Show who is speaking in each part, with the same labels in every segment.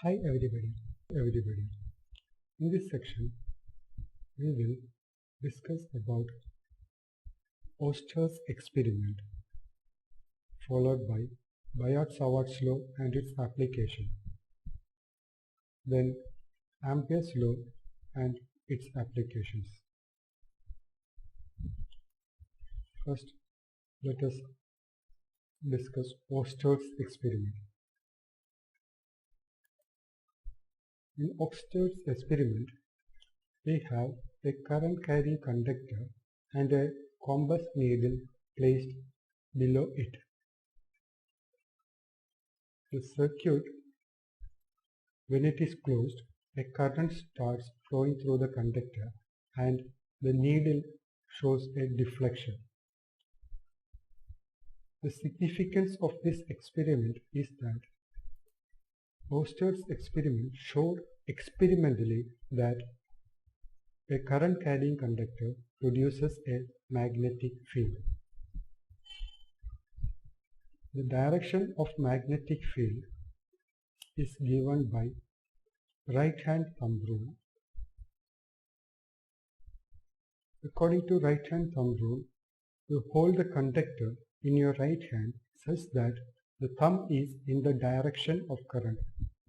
Speaker 1: Hi everybody. In this section, we will discuss about Oster's experiment, followed by Biot-Savart's law and its application, then Ampere's law and its applications. First, let us discuss Oster's experiment. In Oster's experiment, we have a current carrying conductor and a compass needle placed below it. The circuit, when it is closed, a current starts flowing through the conductor and the needle shows a deflection. The significance of this experiment is that Oster's experiment showed experimentally that a current carrying conductor produces a magnetic field. The direction of magnetic field is given by right-hand thumb rule. According to right-hand thumb rule, you hold the conductor in your right hand such that the thumb is in the direction of current.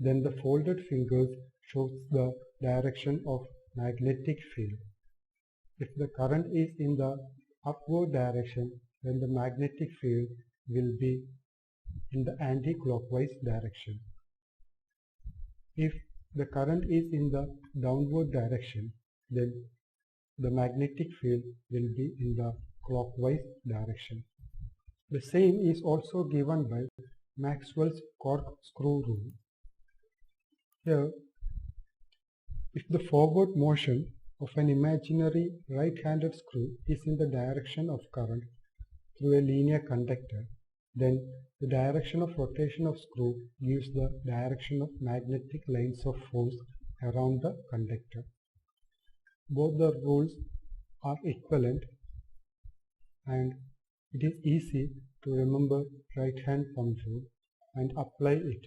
Speaker 1: Then the folded fingers shows the direction of magnetic field. If the current is in the upward direction, then the magnetic field will be in the anti-clockwise direction. If the current is in the downward direction, then the magnetic field will be in the clockwise direction. The same is also given by Maxwell's corkscrew rule. Here, if the forward motion of an imaginary right-handed screw is in the direction of current through a linear conductor, then the direction of rotation of screw gives the direction of magnetic lines of force around the conductor. Both the rules are equivalent and it is easy to remember right-hand thumb rule and apply it.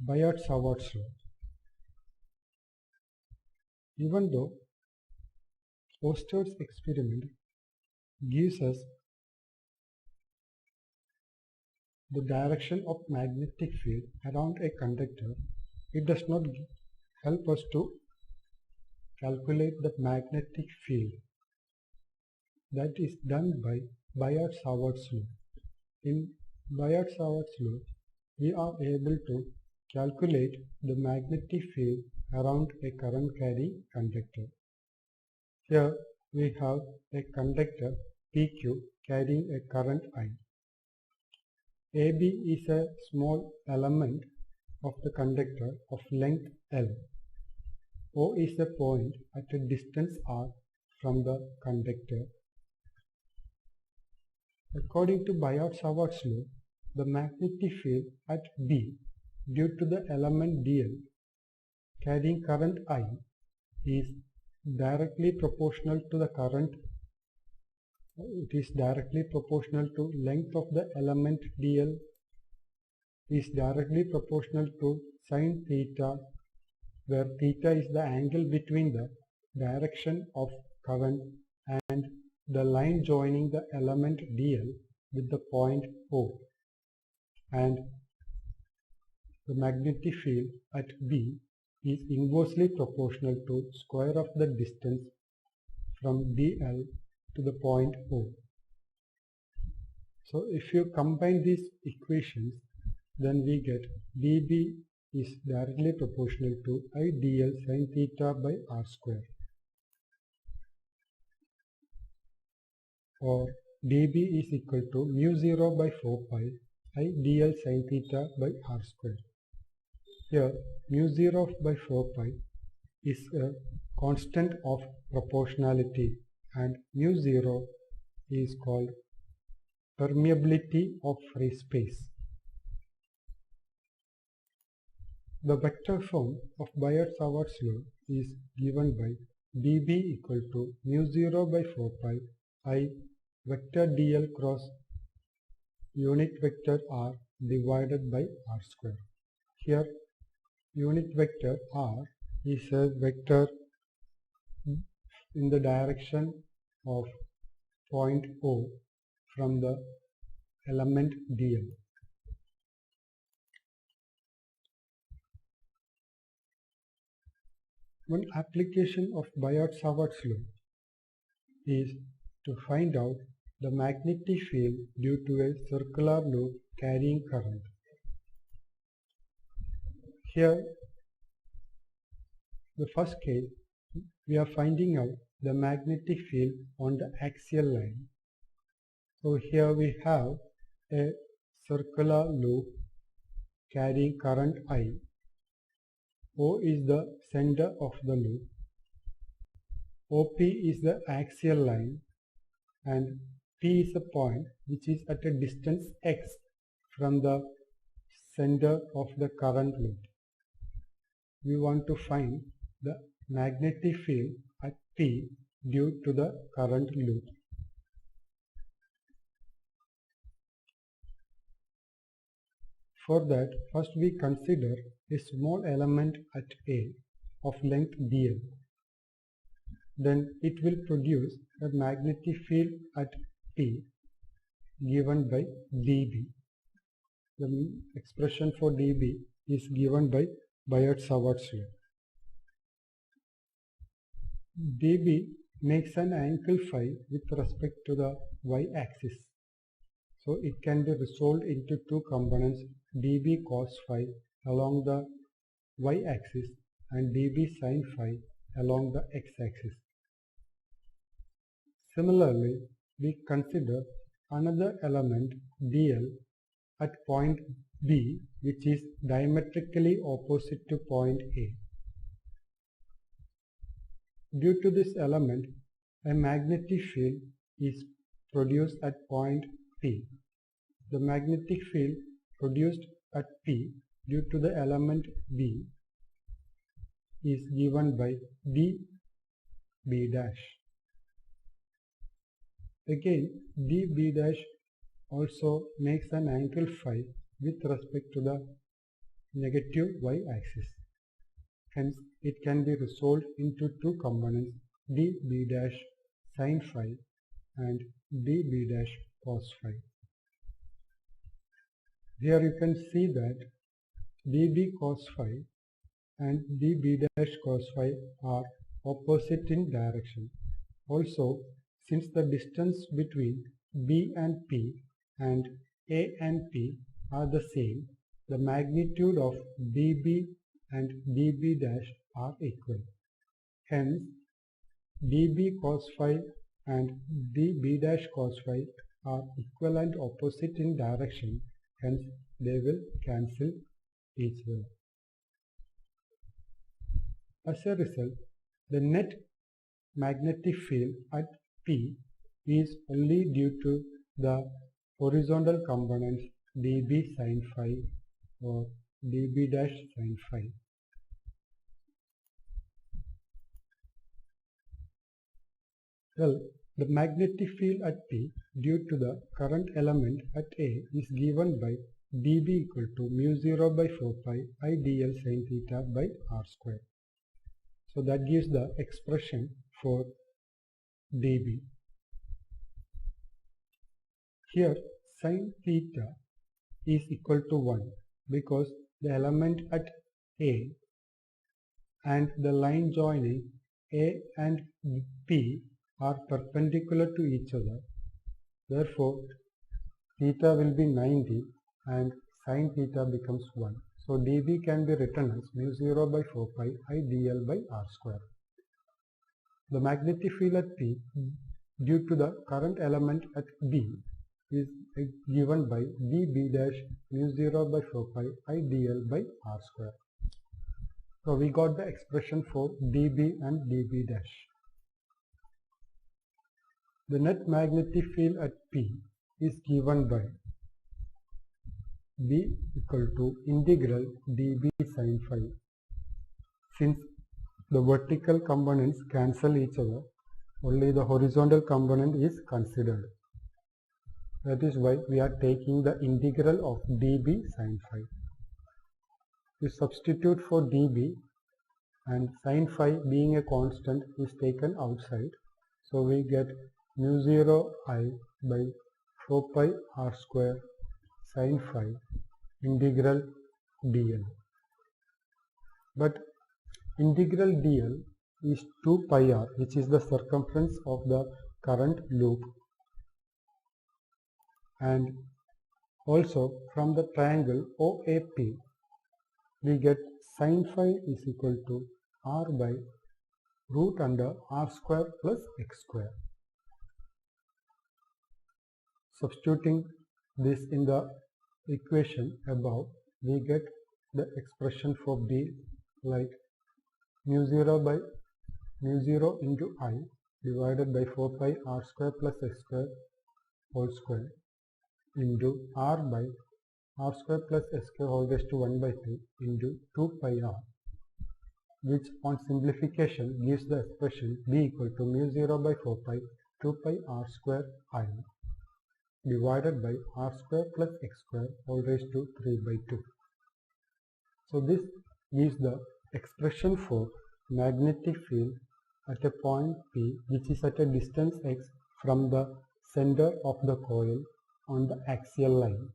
Speaker 1: Biot-Savart's law. Even though Oster's experiment gives us the direction of magnetic field around a conductor, it does not help us to calculate the magnetic field. That is done by Biot-Savart's law. In Biot-Savart's law, we are able to calculate the magnetic field around a current carrying conductor. Here we have a conductor PQ carrying a current I. AB is a small element of the conductor of length L. O is a point at a distance r from the conductor. According to Biot-Savart's law, the magnetic field at B due to the element dl carrying current I is directly proportional to the current. It is directly proportional to length of the element dl is directly proportional to sine theta, where theta is the angle between the direction of current and the line joining the element dl with the point O, and the magnetic field at B is inversely proportional to square of the distance from dl to the point O. So if you combine these equations, then we get dB is directly proportional to I dl sin theta by r square, or dB is equal to mu 0 by 4 pi I dl sin theta by r square. Here mu 0 by 4 pi is a constant of proportionality and mu 0 is called permeability of free space. The vector form of Biot-Savart's law is given by dB equal to mu 0 by 4 pi I vector dl cross unit vector r divided by r square. Here unit vector r is a vector in the direction of point O from the element dl. One application of Biot-Savart's law is to find out the magnetic field due to a circular loop carrying current. Here, the first case, we are finding out the magnetic field on the axial line. So here we have a circular loop carrying current I. O is the center of the loop. OP is the axial line and P is a point which is at a distance x from the center of the current loop. We want to find the magnetic field at P due to the current loop. For that, first we consider a small element at A of length dl. Then it will produce a magnetic field at P given by dB. The expression for dB is given by Biot-Savart's law. dB makes an angle phi with respect to the y-axis. So it can be resolved into two components, dB cos phi along the y-axis and dB sin phi along the x-axis. Similarly, we consider another element dl at point B which is diametrically opposite to point A. Due to this element, a magnetic field is produced at point P. The magnetic field produced at P due to the element B is given by dB dash. Again, dB dash also makes an angle phi with respect to the negative y-axis. Hence, it can be resolved into two components, dB dash sin phi and dB dash cos phi. Here you can see that dB cos phi and dB dash cos phi are opposite in direction. Also, since the distance between B and P and A and P are the same, the magnitude of dB and dB dash are equal. Hence, dB cos phi and dB dash cos phi are equal and opposite in direction. Hence, they will cancel each other. As a result, the net magnetic field at P is only due to the horizontal components dB sin phi or dB dash sin phi. Well, the magnetic field at P due to the current element at A is given by dB equal to mu 0 by 4 pi I dl sin theta by r square. So that gives the expression for dB. Here sin theta is equal to 1 because the element at A and the line joining A and P are perpendicular to each other. Therefore, theta will be 90 and sin theta becomes 1. So dB can be written as mu 0 by 4 pi I dl by r square. The magnetic field at P due to the current element at B is given by dB dash mu 0 by 4 pi I dl by r square. So we got the expression for dB and dB dash. The net magnetic field at P is given by B equal to integral dB sin phi. Since the vertical components cancel each other, only the horizontal component is considered. That is why we are taking the integral of dB sin phi. We substitute for dB, and sin phi being a constant is taken outside. So we get mu 0 I by 4 pi r square sin phi integral dl. But integral dl is 2 pi r, which is the circumference of the current loop. And also from the triangle OAP, we get sin phi is equal to r by root under r square plus x square. Substituting this in the equation above, we get the expression for B like mu 0 into I divided by 4 pi r square plus x square whole square into r by r square plus s square whole raised to 1 by 2 into 2 pi r, which on simplification gives the expression B equal to mu 0 by 4 pi 2 pi r square I divided by r square plus x square whole raised to 3 by 2. So this gives the expression for magnetic field at a point P, which is at a distance x from the center of the coil on the axial line.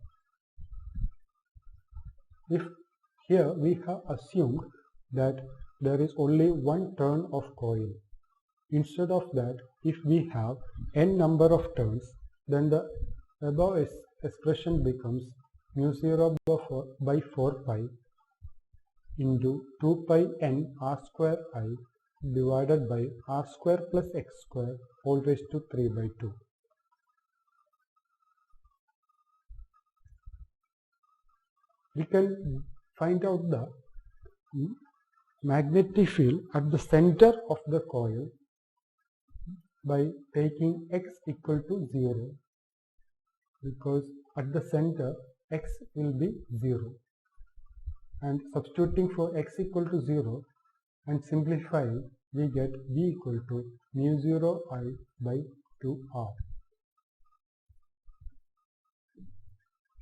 Speaker 1: If here we have assumed that there is only one turn of coil, instead of that, if we have n number of turns, then the above expression becomes mu 0 by 4 pi into 2 pi n r square I divided by r square plus x square whole raised to 3 by 2. We can find out the magnetic field at the center of the coil by taking x equal to 0, because at the center x will be 0, and substituting for x equal to 0 and simplifying, we get V equal to mu 0 I by 2r.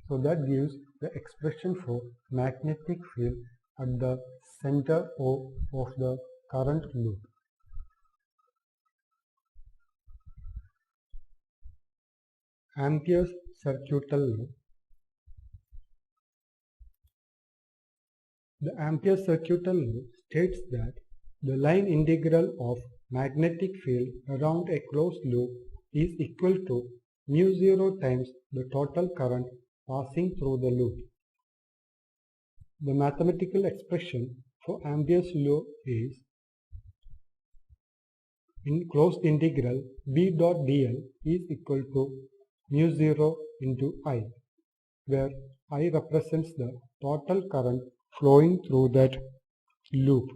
Speaker 1: So that gives the expression for magnetic field at the center of the current loop. Ampere's circuital law. The Ampere's circuital law states that the line integral of magnetic field around a closed loop is equal to mu 0 times the total current passing through the loop. The mathematical expression for Ampere's law is in closed integral B dot dl is equal to mu 0 into I, where I represents the total current flowing through that loop.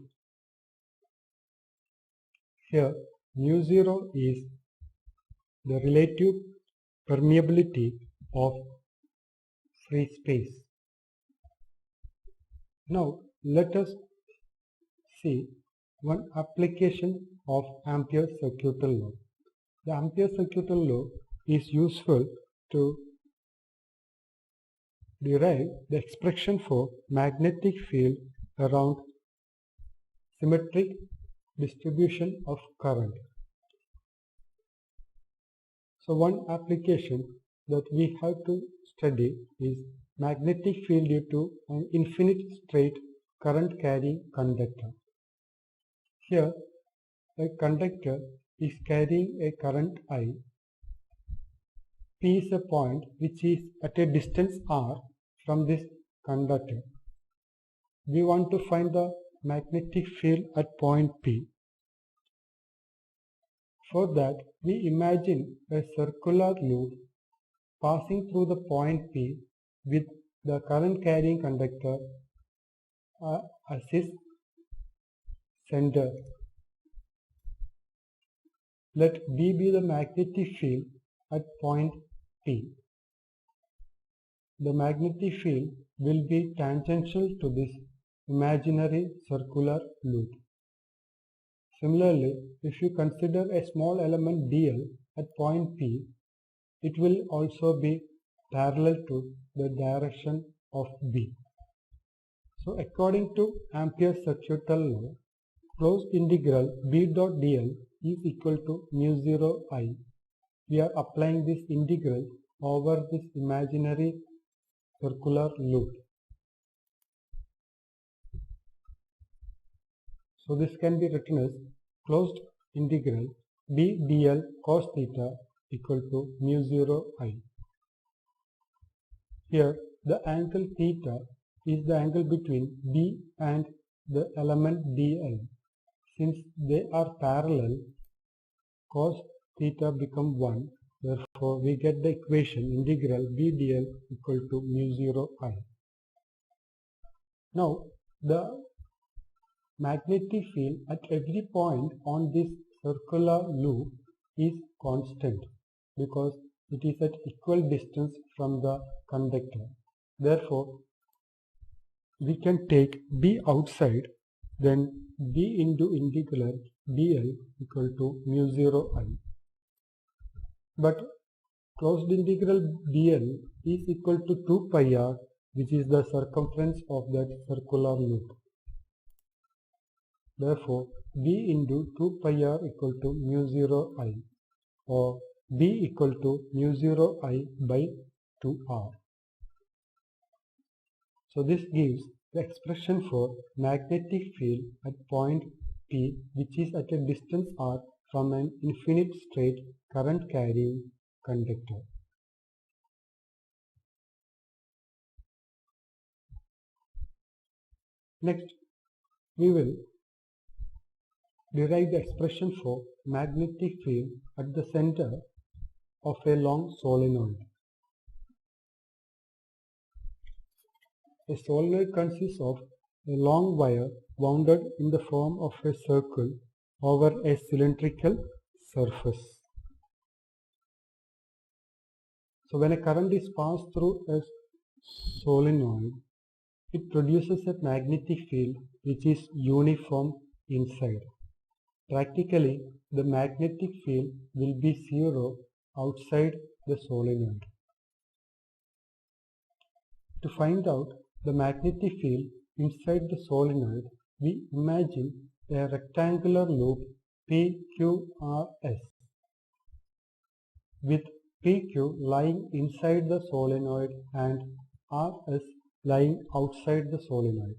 Speaker 1: Here mu 0 is the relative permeability of free space. Now let us see one application of Ampere's circuital law. The Ampere's circuital law is useful to derive the expression for magnetic field around symmetric distribution of current. So one application that we have to study is magnetic field due to an infinite straight current carrying conductor. Here a conductor is carrying a current I. P is a point which is at a distance r from this conductor. We want to find the magnetic field at point P. For that, we imagine a circular loop passing through the point P with the current carrying conductor as its center. Let B be the magnetic field at point P. The magnetic field will be tangential to this imaginary circular loop. Similarly, if you consider a small element dl at point P, it will also be parallel to the direction of B. So according to Ampere's circuital law, closed integral B dot dl is equal to mu 0 I. We are applying this integral over this imaginary circular loop. So this can be written as closed integral B dl cos theta equal to mu 0 I. Here the angle theta is the angle between B and the element dl. Since they are parallel, cos theta become 1. Therefore, we get the equation integral B dl equal to mu 0 I. Now, the magnetic field at every point on this circular loop is constant because it is at equal distance from the conductor. Therefore, we can take B outside, then B into integral dl equal to mu 0 I. But closed integral dl is equal to 2 pi r, which is the circumference of that circular loop. Therefore, B into 2 pi r equal to mu 0 I, or B equal to mu 0 I by 2r. So this gives the expression for magnetic field at point P, which is at a distance r from an infinite straight current carrying conductor. Next, we will derive the expression for magnetic field at the center of a long solenoid. A solenoid consists of a long wire wounded in the form of a circle over a cylindrical surface. So when a current is passed through a solenoid, it produces a magnetic field which is uniform inside. Practically, the magnetic field will be zero outside the solenoid. To find out the magnetic field inside the solenoid, we imagine a rectangular loop PQRS with PQ lying inside the solenoid and RS lying outside the solenoid.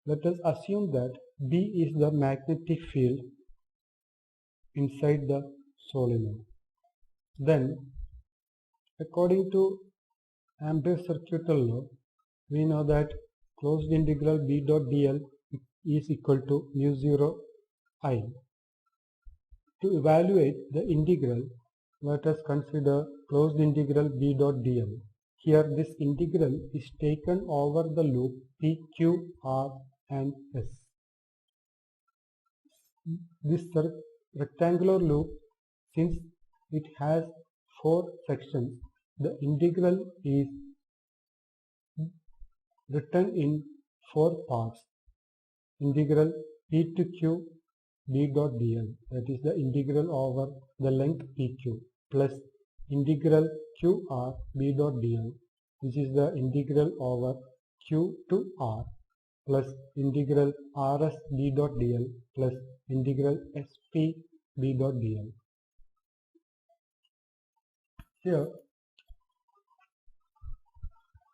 Speaker 1: Let us assume that B is the magnetic field inside the solenoid. Then, according to Ampere's circuital law, we know that closed integral B dot dl is equal to mu 0 I. To evaluate the integral, let us consider closed integral B dot dl. Here this integral is taken over the loop P, Q, R and S. This rectangular loop, since it has 4 sections, the integral is written in 4 parts. Integral P to Q B dot dl, that is the integral over the length PQ, plus integral QR B dot dl, which is the integral over Q to R, plus integral RS B dot dl, plus integral SP B dot dl. Here,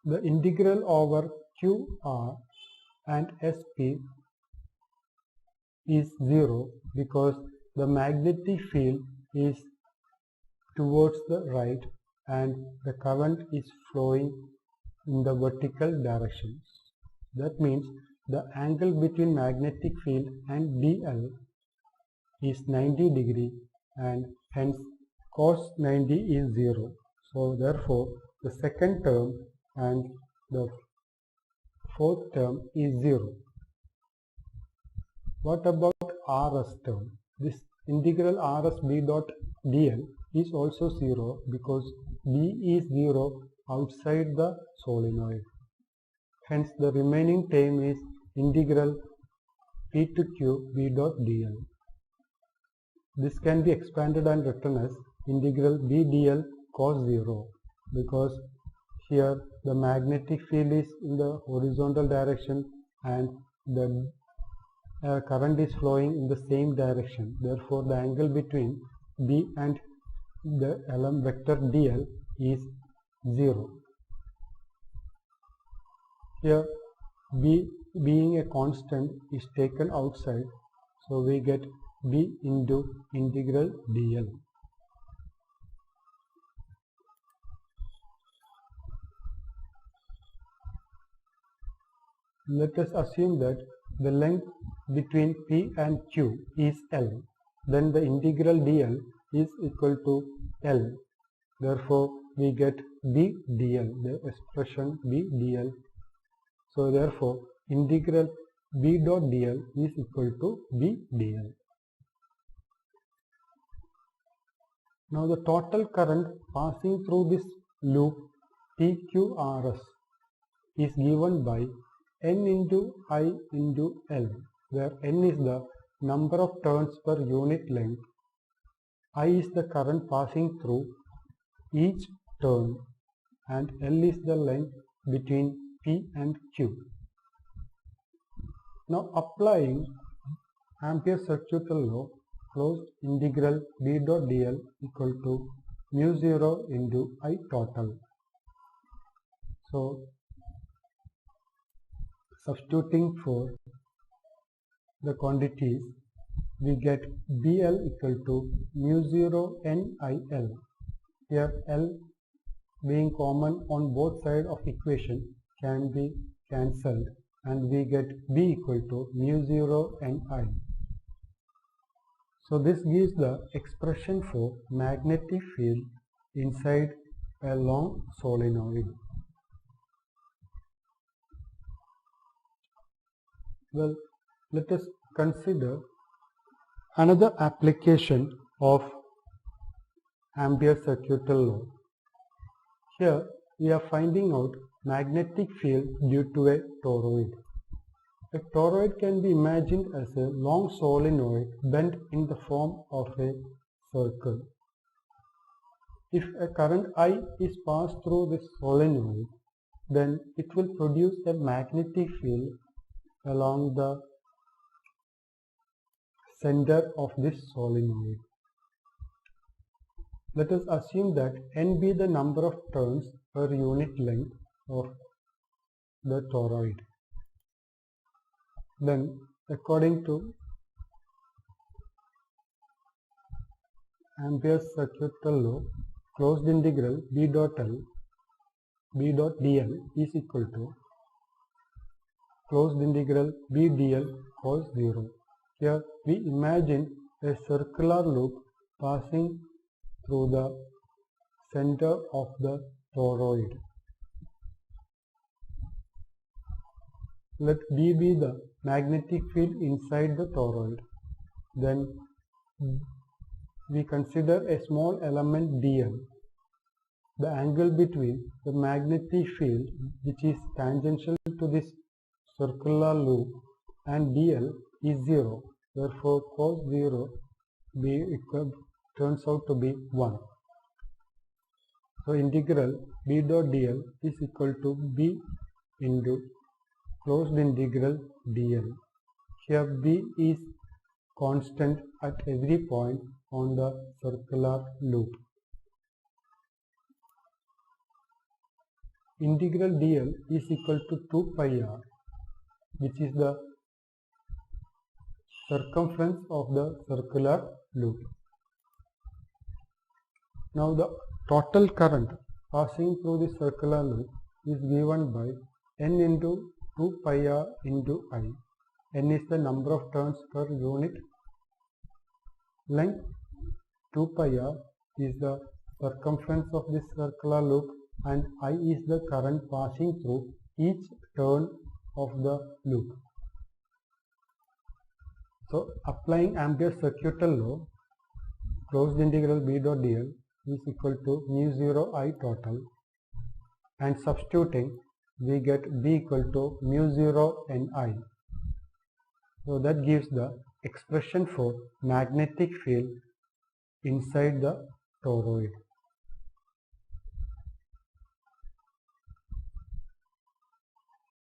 Speaker 1: the integral over QR and SP is 0 because the magnetic field is towards the right and the current is flowing in the vertical direction. That means the angle between magnetic field and dl is 90 degree and hence cos 90 is 0. So therefore the second term and the fourth term is 0. What about RS term? This integral RS B dot dl is also 0 because B is 0 outside the solenoid. Hence the remaining term is integral P to Q B dot dl. This can be expanded and written as integral B dl cos 0, because here the magnetic field is in the horizontal direction and the current is flowing in the same direction. Therefore, the angle between B and the element vector dl is 0. Here B being a constant is taken outside, so we get B into integral dl. Let us assume that the length between P and Q is L. Then the integral dl is equal to L. Therefore, we get B dl, the expression B dl. So, therefore, integral B dot dl is equal to B dl. Now, the total current passing through this loop PQRS is given by N into I into L, where N is the number of turns per unit length, I is the current passing through each turn, and L is the length between P and Q. Now, applying Ampere's circuital law, closed integral B dot dl equal to mu 0 into I total. So, substituting for the quantities, we get BL equal to mu 0 NIL. Here L being common on both sides of equation can be cancelled, and we get B equal to mu 0 Ni. So this gives the expression for magnetic field inside a long solenoid. Well, let us consider another application of Ampere's circuital law. Here we are finding out magnetic field due to a toroid. A toroid can be imagined as a long solenoid bent in the form of a circle. If a current I is passed through this solenoid, then it will produce a magnetic field along the center of this solenoid. Let us assume that N be the number of turns per unit length of the toroid. Then, according to Ampere's circuital law, closed integral B dot dl is equal to closed integral B dl cos 0. Here we imagine a circular loop passing through the center of the toroid. Let B be the magnetic field inside the toroid. Then we consider a small element dl. The angle between the magnetic field, which is tangential to this circular loop, and dl is 0. Therefore, cos 0 turns out to be 1. So, integral B dot dl is equal to B into closed integral dl. Here B is constant at every point on the circular loop. Integral dl is equal to 2 pi r, which is the circumference of the circular loop. Now the total current passing through the circular loop is given by N into 2 pi r into I. N is the number of turns per unit length. 2 pi r is the circumference of this circular loop, and I is the current passing through each turn of the loop. So, applying Ampere's circuital law, closed integral B dot dl is equal to mu 0 I total, and substituting we get B equal to mu 0 Ni. So that gives the expression for magnetic field inside the toroid.